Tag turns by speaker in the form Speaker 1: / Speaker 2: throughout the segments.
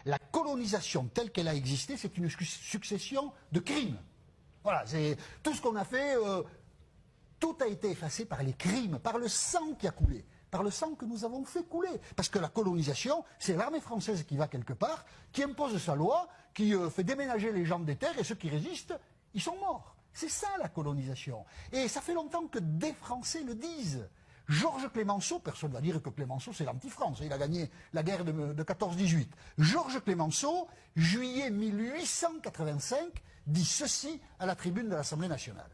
Speaker 1: La colonisation telle qu'elle a existé, c'est une succession de crimes. Voilà, c'est tout ce qu'on a fait, tout a été effacé par les crimes, par le sang qui a coulé, par le sang que nous avons fait couler. Parce que la colonisation, c'est l'armée française qui va quelque part, qui impose sa loi, qui fait déménager les gens des terres, et ceux qui résistent, ils sont morts. C'est ça la colonisation. Et ça fait longtemps que des Français le disent. Georges Clemenceau, personne ne va dire que Clemenceau c'est l'anti-France, il a gagné la guerre de 14-18. Georges Clemenceau, juillet 1885, dit ceci à la tribune de l'Assemblée nationale.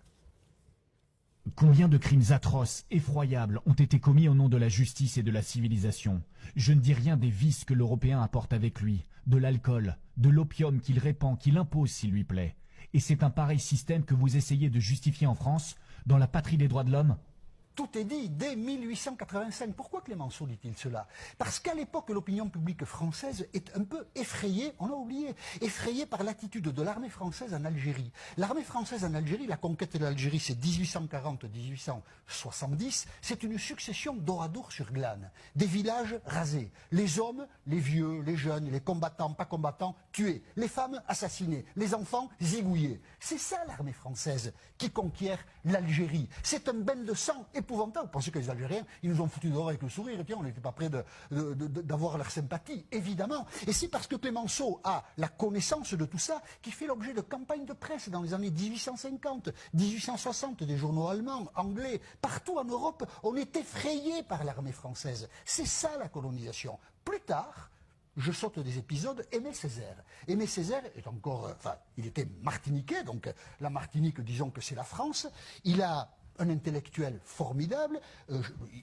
Speaker 2: Combien de crimes atroces, effroyables, ont été commis au nom de la justice et de la civilisation? Je ne dis rien des vices que l'Européen apporte avec lui, de l'alcool, de l'opium qu'il répand, qu'il impose s'il lui plaît. Et c'est un pareil système que vous essayez de justifier en France, dans la patrie des droits de l'homme?
Speaker 1: Tout est dit dès 1885. Pourquoi Clemenceau dit-il cela? Parce qu'à l'époque, l'opinion publique française est un peu effrayée, on l'a oublié, effrayée par l'attitude de l'armée française en Algérie. L'armée française en Algérie, la conquête de l'Algérie, c'est 1840-1870, c'est une succession d'oradours sur glane. Des villages rasés. Les hommes, les vieux, les jeunes, les combattants, pas combattants, tués. Les femmes assassinées. Les enfants zigouillés. C'est ça l'armée française qui conquiert l'Algérie. C'est un bain de sang épouvantable. Vous pensez que les Algériens, ils nous ont foutu dehors avec le sourire, et tiens, on n'était pas prêt d'avoir leur sympathie, évidemment. Et c'est parce que Clemenceau a la connaissance de tout ça qui fait l'objet de campagnes de presse dans les années 1850, 1860, des journaux allemands, anglais, partout en Europe, on est effrayé par l'armée française. C'est ça la colonisation. Plus tard, je saute des épisodes, Aimé Césaire. Aimé Césaire est encore, il était martiniquais, donc la Martinique, disons que c'est la France. Il a un intellectuel formidable,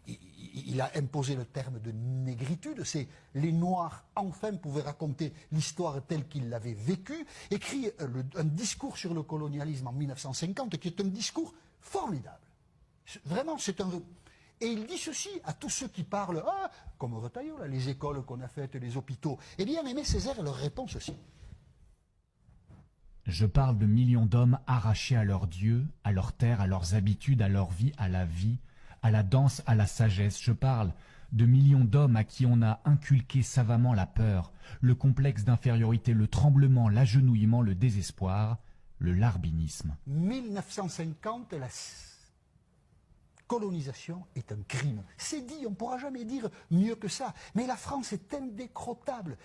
Speaker 1: il a imposé le terme de négritude, c'est les Noirs enfin pouvaient raconter l'histoire telle qu'ils l'avaient vécue, écrit un discours sur le colonialisme en 1950 qui est un discours formidable. Vraiment, c'est un... Et il dit ceci à tous ceux qui parlent, comme Retailleau, là, les écoles qu'on a faites, les hôpitaux. Eh bien, Aimé Césaire leur répond ceci.
Speaker 2: Je parle de millions d'hommes arrachés à leur Dieu, à leur terre, à leurs habitudes, à leur vie, à la danse, à la sagesse. Je parle de millions d'hommes à qui on a inculqué savamment la peur, le complexe d'infériorité, le tremblement, l'agenouillement, le désespoir, le larbinisme.
Speaker 1: 1950, la colonisation est un crime. C'est dit, on ne pourra jamais dire mieux que ça. Mais la France est indécrottable.